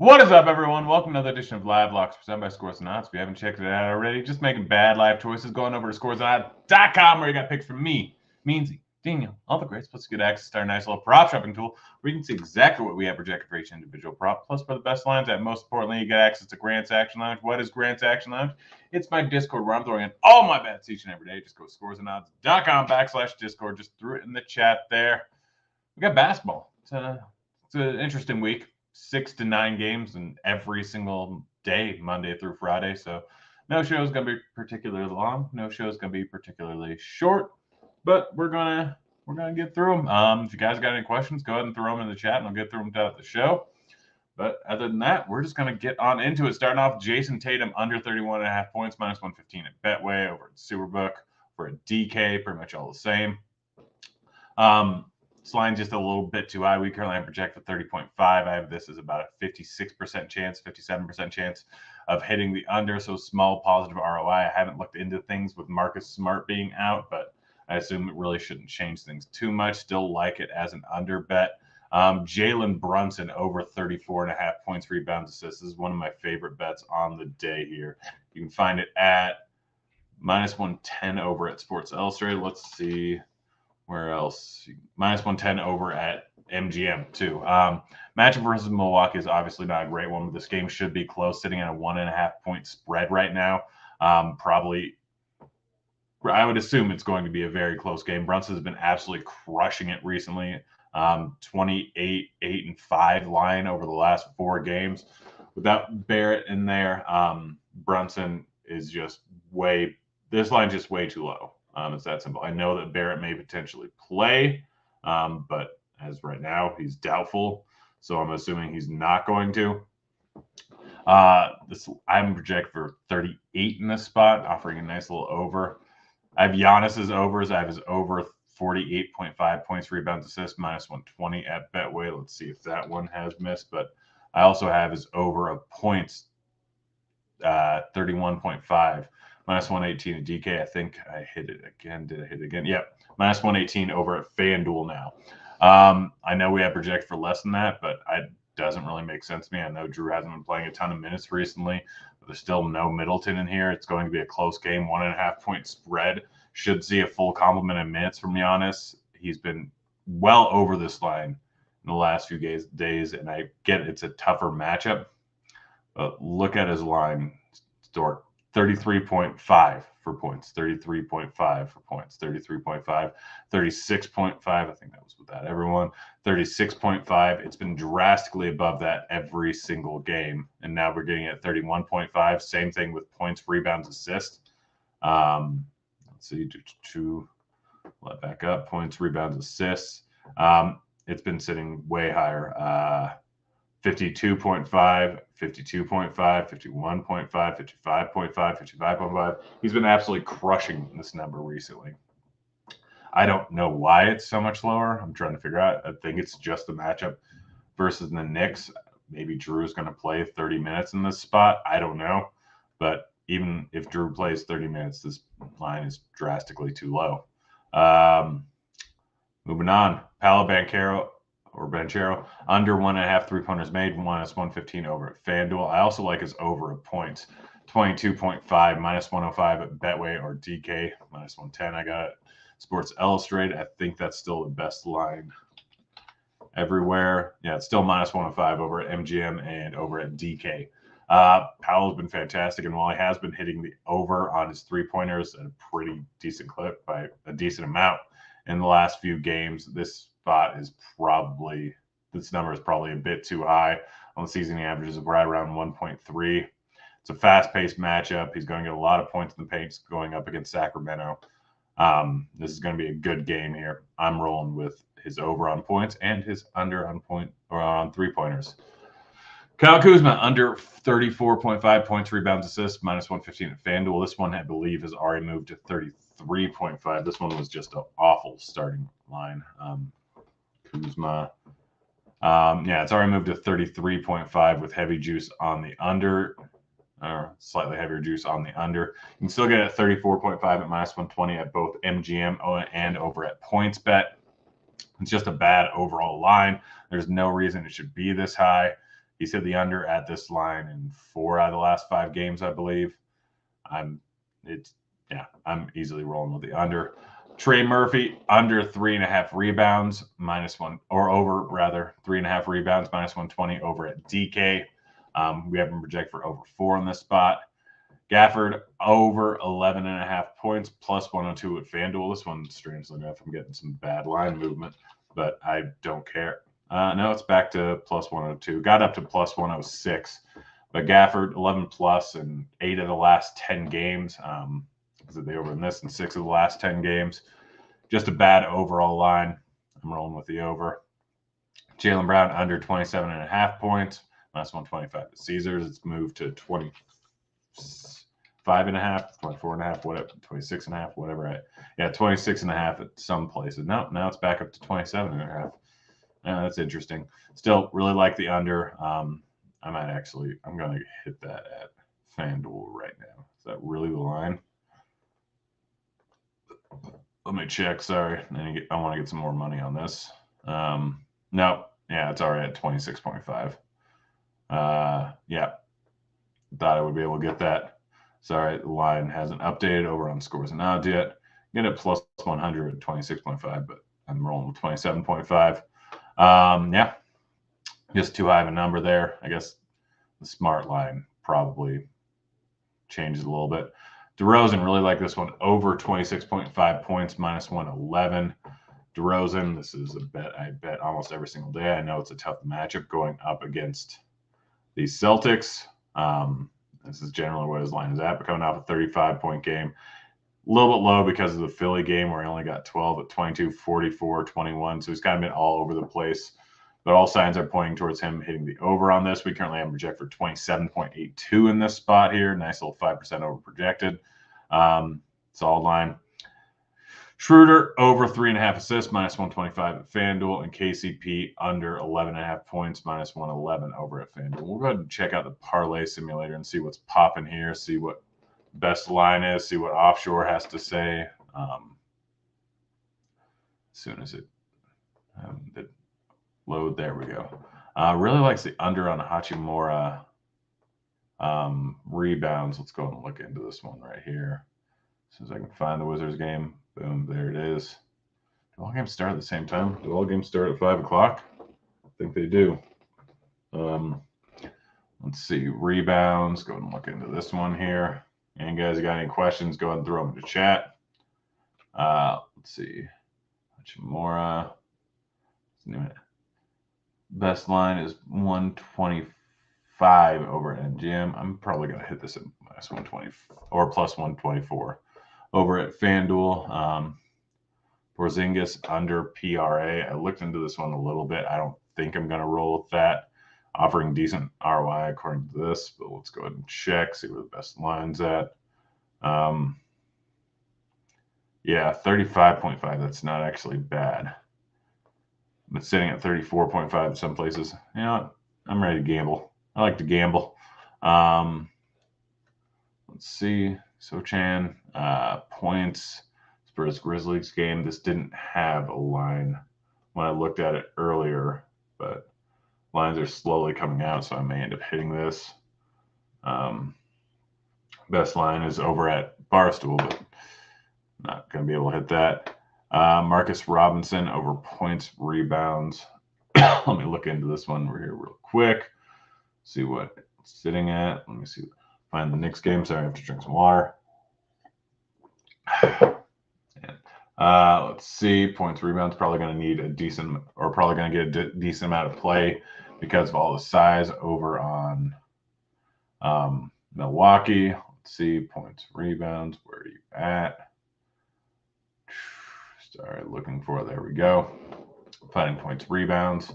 What is up, everyone? Welcome to another edition of Live Locks presented by Scores and Odds. If you haven't checked it out already, just making bad live choices, going over to scoresandodds.com where you got picks from me, Meansy, Daniel, all the greats, plus you get access to our nice little prop shopping tool where you can see exactly what we have projected for each individual prop, plus for the best lines. And most importantly, you get access to Grant's Action Lounge. What is Grant's Action Lounge? It's my Discord where I'm throwing in all my bets each and every day. Just go to scoresandodds.com/Discord. Just threw it in the chat there. We got basketball. It's an interesting week. 6 to 9 games in every single day, Monday through Friday. So no show is going to be particularly long. No show is going to be particularly short. But we're gonna get through them. If you guys got any questions, go ahead and throw them in the chat, and I'll get through them throughout the show. But other than that, we're just going to get on into it. Starting off, Jason Tatum under 31.5 points, minus 115 at Betway, over at Superbook, for a DK, pretty much all the same. This line just a little bit too high. We currently have project for 30.5. I have this as about a 56% chance, 57% chance of hitting the under. So small positive ROI. I haven't looked into things with Marcus Smart being out, but I assume it really shouldn't change things too much. Still like it as an under bet. Jalen Brunson over 34.5 points, rebounds, assists. This is one of my favorite bets on the day here. You can find it at minus 110 over at Sports Illustrated. Let's see. Where else? Minus 110 over at MGM, too. Matchup versus Milwaukee is obviously not a great one, but this game should be close, sitting at a 1.5 point spread right now. Probably, I would assume it's going to be a very close game. Brunson has been absolutely crushing it recently. 28, 8, and 5 line over the last 4 games. Without Barrett in there, Brunson is just this line's just way too low. It's that simple. I know that Barrett may potentially play, but as right now, he's doubtful. So I'm assuming he's not going to. I'm projected for 38 in this spot, offering a nice little over. I have Giannis's overs. I have his over 48.5 points, rebounds, assists, minus 120 at Betway. Let's see if that one has missed. But I also have his over of points, 31.5. Minus 118 at DK. I think I hit it again. Did I hit it again? Yep. Minus 118 over at FanDuel now. I know we have projected for less than that, but it doesn't really make sense to me. I know Drew hasn't been playing a ton of minutes recently, but there's still no Middleton in here. It's going to be a close game, 1.5 point spread. Should see a full complement of minutes from Giannis. He's been well over this line in the last few days, and I get it's a tougher matchup. But look at his line, Stork. 33.5 for points, 33.5 for points, 33.5, 36.5. I think that was without everyone. 36.5. It's been drastically above that every single game. And now we're getting at 31.5. Same thing with points, rebounds, assists. Let's see, let back up. Points, rebounds, assists. It's been sitting way higher. 52.5, 52.5, 51.5, 55.5, 55.5. He's been absolutely crushing this number recently. I don't know why it's so much lower. I'm trying to figure out. I think it's just the matchup versus the Knicks. Maybe Drew is going to play 30 minutes in this spot. I don't know. But even if Drew plays 30 minutes, this line is drastically too low. Moving on. Paolo Banchero, under 1.5 3-pointers made, minus 115 over at FanDuel. I also like his over of points, 22.5, minus 105 at Betway or DK, minus 110. I got it. Sports Illustrated. I think that's still the best line everywhere. Yeah, it's still minus 105 over at MGM and over at DK. Powell's been fantastic, and while he has been hitting the over on his 3-pointers at a pretty decent clip by a decent amount in the last few games, this number is probably a bit too high. On the season, he averages right around 1.3. It's a fast-paced matchup. He's going to get a lot of points in the paint going up against Sacramento. This is going to be a good game here. I'm rolling with his over on points and his under on on 3-pointers. Kyle Kuzma, under 34.5 points, rebounds, assists, minus 115 at FanDuel. This one, I believe, has already moved to 33.5. This one was just an awful starting line. Kuzma. It's already moved to 33.5 with heavy juice on the under, or slightly heavier juice on the under. You can still get it at 34.5 at minus 120 at both MGM and over at PointsBet. It's just a bad overall line. There's no reason it should be this high. He's hit the under at this line in 4 out of the last 5 games, I believe. I'm easily rolling with the under. Trey Murphy under 3.5 rebounds, -1, or over rather 3.5 rebounds, -120 over at DK. We have him projected for over 4 on this spot. Gafford over 11.5 points, +102 at FanDuel. This one, strangely enough, I'm getting some bad line movement, but I don't care. No, it's back to +102. Got up to +106. But Gafford, 11 plus in 8 of the last 10 games. They over in this in 6 of the last 10 games. Just a bad overall line. I'm rolling with the over. Jaylen Brown under 27.5 points, -125 at Caesars. It's moved to 25.5, 24.5, whatever, 26.5, whatever. 26.5 at some places. No, now it's back up to 27.5. That's interesting. Still really like the under. I'm going to hit that at FanDuel right now. Is that really the line? Let me check. Sorry. I want to get some more money on this. No. Yeah, it's already at 26.5. Yeah. Thought I would be able to get that. Sorry, the line hasn't updated over on Scores and Odds yet. Get it +100 at 26.5, but I'm rolling with 27.5. Yeah. Just too high of a number there. I guess the smart line probably changes a little bit. DeRozan, really like this one. Over 26.5 points, -111. DeRozan, this is a bet I bet almost every single day. I know it's a tough matchup going up against the Celtics. This is generally where his line is at, but coming off a 35-point game. A little bit low because of the Philly game where he only got 12 at 22, 44, 21. So he's kind of been all over the place. But all signs are pointing towards him hitting the over on this. We currently have him projected for 27.82 in this spot here. Nice little 5% over projected. Solid line. Schroeder over 3.5 assists, -125 at FanDuel, and KCP under 11.5 points, -111 over at FanDuel. We'll go ahead and check out the parlay simulator and see what's popping here, see what best line is, see what offshore has to say. As soon as it load, there we go. Really likes the under on Hachimura rebounds. Let's go and look into this one right here. As soon as I can find the Wizards game. Boom, there it is. Do all games start at the same time? Do all games start at 5 o'clock? I think they do. Let's see. Rebounds. Go ahead and look into this one here. And guys, you got any questions, go ahead and throw them in the chat. Let's see. Hachimura. Best line is 125 over at MGM. I'm probably going to hit this at -120 or +124 over at FanDuel. Porzingis under PRA. I looked into this one a little bit. I don't think I'm going to roll with that. Offering decent ROI according to this, but let's go ahead and check, see where the best line's at. Yeah, 35.5. That's not actually bad. But sitting at 34.5 in some places. You know what? I'm ready to gamble. I like to gamble. Let's see. Sochan, points. Spurs Grizzlies game. This didn't have a line when I looked at it earlier, but lines are slowly coming out, so I may end up hitting this. Best line is over at Barstool, but not going to be able to hit that. Marcus Robinson over points, rebounds. Let me look into this one here real quick. See what it's sitting at. Let me see. Find the Knicks game. Sorry, I have to drink some water. Let's see. Points, rebounds. Probably going to need a decent, or probably going to get a decent amount of play because of all the size over on Milwaukee. Let's see. Points, rebounds. Where are you at? Sorry, looking for it. There we go. Finding points, rebounds.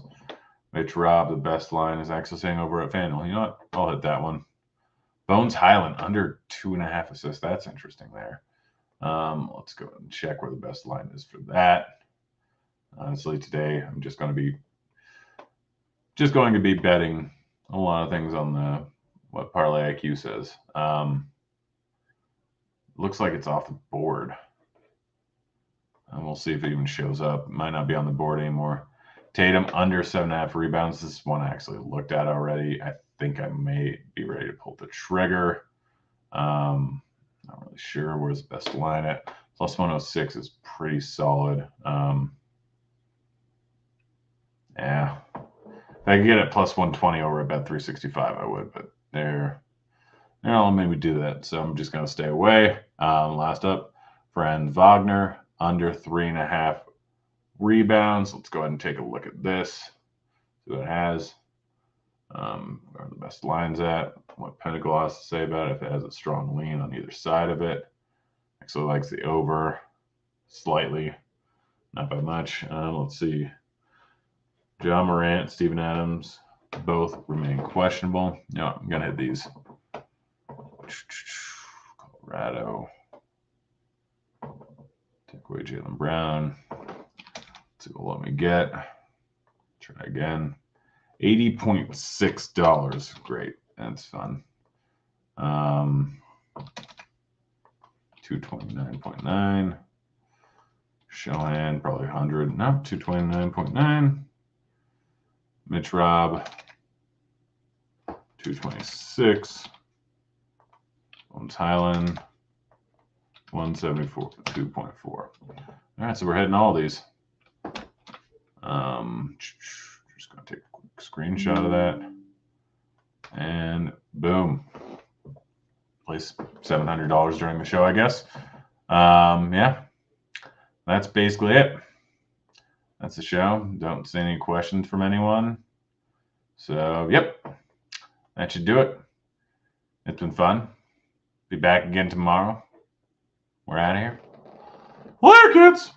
Mitch Robb, the best line, is actually saying over at FanDuel. You know what? I'll hit that one. Bones Highland under 2.5 assists. That's interesting there. Let's go and check where the best line is for that. Honestly, today I'm just going to be betting a lot of things on the what Parlay IQ says. Looks like it's off the board. And we'll see if it even shows up. It might not be on the board anymore. Tatum under 7.5 rebounds. This one I actually looked at already. I think I may be ready to pull the trigger. Not really sure where's the best line at. Plus 106 is pretty solid. Yeah. If I could get it plus 120 over at bet 365, I would, but I'll maybe do that. So I'm just going to stay away. Last up, Franz Wagner under 3.5 rebounds. Let's go ahead and take a look at this. See what it has. Where are the best lines at? What Pinnacle has to say about it. If it has a strong lean on either side of it. Actually likes the over slightly, not by much. Let's see. John Morant, Steven Adams, both remain questionable. No, I'm gonna hit these. Colorado. Take away Jaylen Brown. See what let me get. Try again. $80.6. Great. That's fun. 229.9. Shohan, probably 100. No, 229.9. Mitch Robb, 226. Highland, 174, 2.4. All right, so we're hitting all these. Just gonna take a quick screenshot of that, and boom, place $700 during the show, I guess. Yeah, that's basically it. That's the show. Don't see any questions from anyone. So, yep, that should do it. It's been fun. Be back again tomorrow. We're out of here. Later, kids.